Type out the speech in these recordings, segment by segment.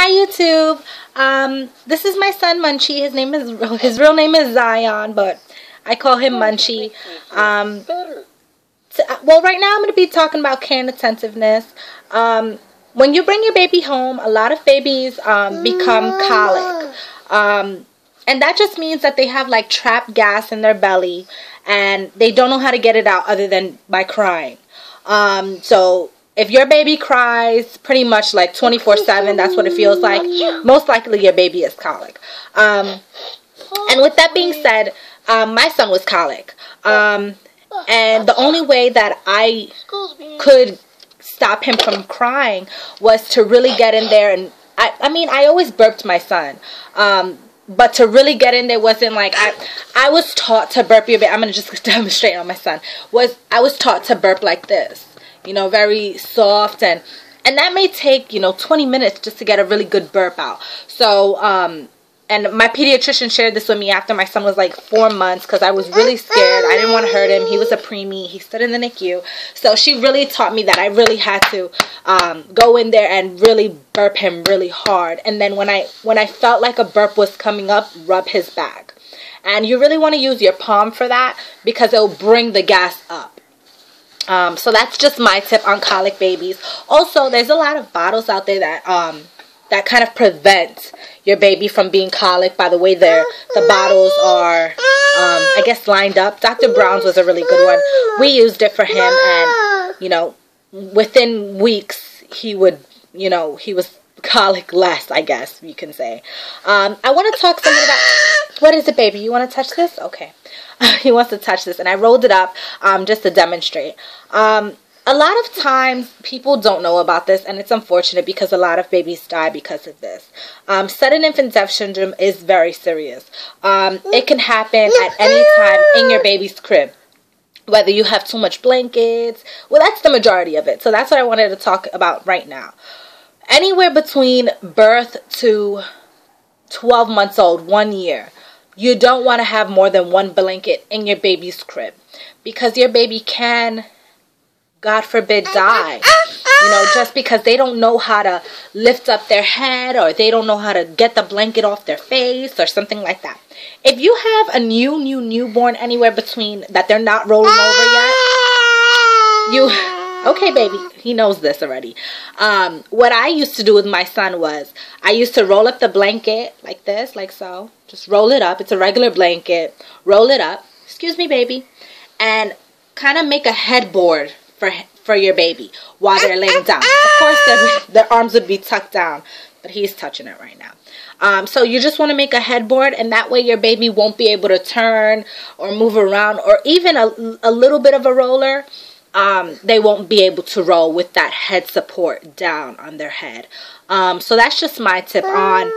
Hi YouTube. This is my son Munchie. His real name is Zion, but I call him Munchie. Well, right now I'm going to be talking about care attentiveness. When you bring your baby home, a lot of babies become colic. And that just means that they have like trapped gas in their belly and they don't know how to get it out other than by crying. So if your baby cries pretty much like 24/7, that's what it feels like, most likely your baby is colic. And with that being said, my son was colic. And the only way that I could stop him from crying was to really get in there. And I mean, I always burped my son. But to really get in there wasn't like, I was taught to burp your baby. I'm going to just demonstrate on my son. I was taught to burp like this, you know, very soft. And that may take, 20 minutes just to get a really good burp out. So, and my pediatrician shared this with me after my son was like 4 months because I was really scared. I didn't want to hurt him. He was a preemie. He stood in the NICU. So she really taught me that I really had to go in there and really burp him really hard. And then when I felt like a burp was coming up, rub his back. And you really want to use your palm for that because it will bring the gas up. So that's just my tip on colic babies. Also, there's a lot of bottles out there that kind of prevent your baby from being colic by the way the bottles are, I guess, lined up. Dr. Brown's was a really good one. We used it for him, and, within weeks, he would, he was colic less, I guess you can say. I want to talk something about, what is it, baby? You want to touch this? Okay. He wants to touch this, and I rolled it up just to demonstrate. A lot of times, people don't know about this, and it's unfortunate because a lot of babies die because of this. Sudden infant death syndrome is very serious. It can happen at any time in your baby's crib. Whether you have too much blankets, well, that's the majority of it. So that's what I wanted to talk about right now. Anywhere between birth to 12 months old, 1 year, you don't want to have more than one blanket in your baby's crib because your baby can, God forbid, die, just because they don't know how to lift up their head or they don't know how to get the blanket off their face or something like that. If you have a newborn anywhere between that they're not rolling over yet, okay, baby, he knows this already. What I used to do with my son was I used to roll up the blanket like this, like so. Just roll it up. It's a regular blanket. Roll it up. Excuse me, baby. And kind of make a headboard for your baby while they're laying down. Of course, their arms would be tucked down, but he's touching it right now. So you just want to make a headboard, and that way your baby won't be able to turn or move around, or even a little bit of a roller. They won't be able to roll with that head support down on their head. So that's just my tip on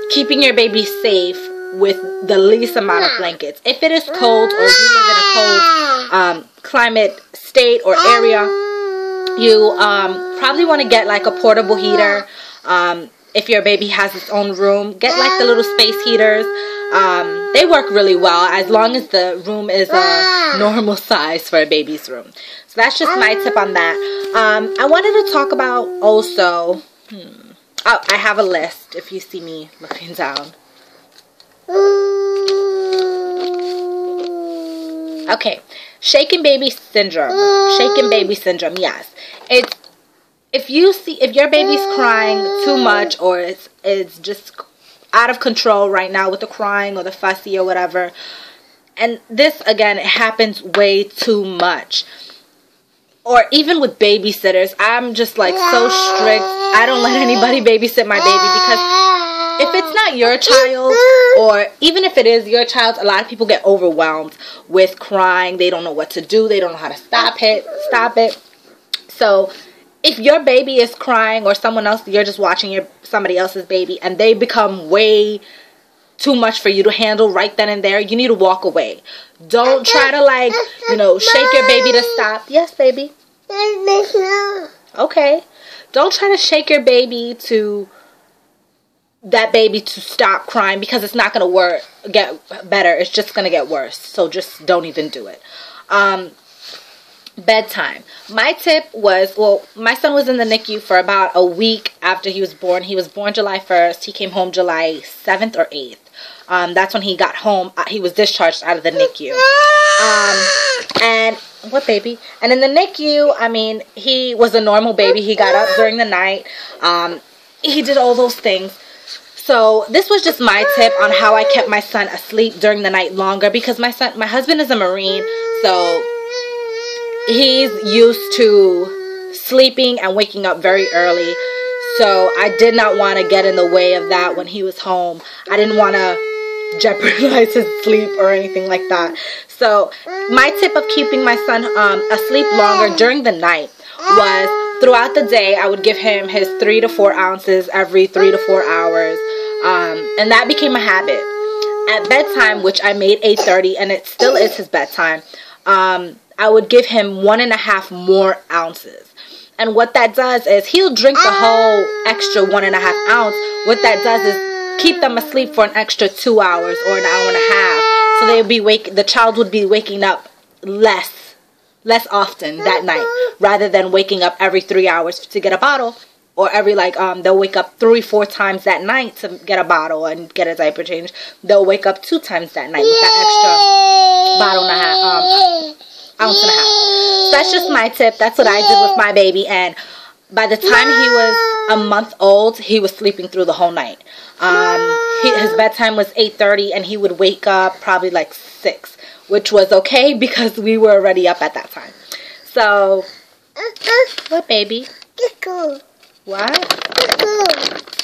keeping your baby safe with the least amount of blankets. If it is cold or you live in a cold climate state or area, you probably want to get like a portable heater. If your baby has its own room, get like the little space heaters. They work really well as long as the room is a normal size for a baby's room. So that's just my tip on that. I wanted to talk about also, oh, I have a list if you see me looking down. Okay, shaken baby syndrome. Shaken baby syndrome, yes. It's if your baby's crying too much or it's just out of control right now with the crying or the fussy or whatever. And this, again, it happens way too much. Or even with babysitters, I'm just like so strict. I don't let anybody babysit my baby because if it's not your child, or even if it is your child, a lot of people get overwhelmed with crying. They don't know what to do. They don't know how to stop it. So if your baby is crying or someone else, you're just watching somebody else's baby and they become way too much for you to handle right then and there, you need to walk away. Don't try to shake your baby to stop. Yes, baby. Okay. Don't try to shake your baby to stop crying because it's not going to get better. It's just going to get worse. So just don't even do it. bedtime. My tip was, well, my son was in the NICU for about a week after he was born. He was born July 1st. He came home July 7th or 8th. That's when he got home. He was discharged out of the NICU. And what baby? And in the NICU, I mean, he was a normal baby. He got up during the night. He did all those things. So this was just my tip on how I kept my son asleep during the night longer, because my husband is a Marine, so he's used to sleeping and waking up very early. So I did not want to get in the way of that when he was home. I didn't want to jeopardize his sleep or anything like that. So my tip of keeping my son asleep longer during the night was, throughout the day, I would give him his 3 to 4 ounces every 3 to 4 hours. And that became a habit. At bedtime, which I made 8:30, and it still is his bedtime, I would give him 1.5 more ounces. And what that does is, he'll drink the whole extra 1.5 ounce. What that does is keep them asleep for an extra 2 hours or an hour and a half. So the child would be waking up less often that night, rather than waking up every 3 hours to get a bottle, or every they'll wake up 3-4 times that night to get a bottle and get a diaper change. They'll wake up 2 times that night with that extra bottle and a half, ounce and a half. So that's just my tip. That's what I did with my baby, and by the time he was a month old, he was sleeping through the whole night. His bedtime was 8:30, and he would wake up probably like 6, which was okay because we were already up at that time. So, what baby? What?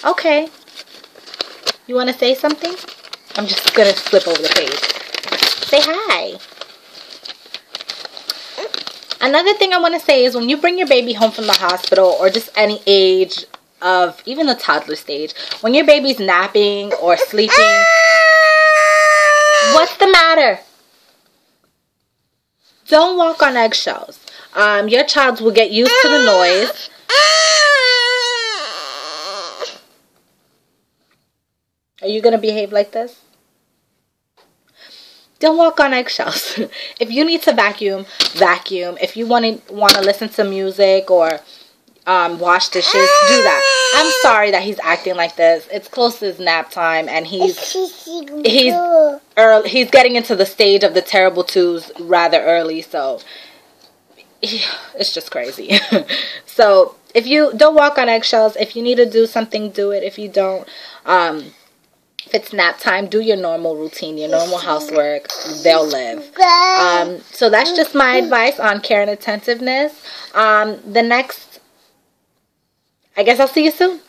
Okay. You want to say something? I'm just going to flip over the page. Say hi. Another thing I want to say is, when you bring your baby home from the hospital, or just any age of, even the toddler stage, when your baby's napping or sleeping, what's the matter? Don't walk on eggshells. Your child will get used to the noise. Are you going to behave like this? Don't walk on eggshells. If you need to vacuum, vacuum. If you want to listen to music or wash dishes, do that. I'm sorry that he's acting like this. It's close to his nap time, and he's getting into the stage of the terrible twos rather early, so it's just crazy. So if you don't walk on eggshells, if you need to do something, do it. If you don't, if it's nap time, do your normal routine, your normal housework. They'll live. So that's just my advice on care and attentiveness. I guess I'll see you soon.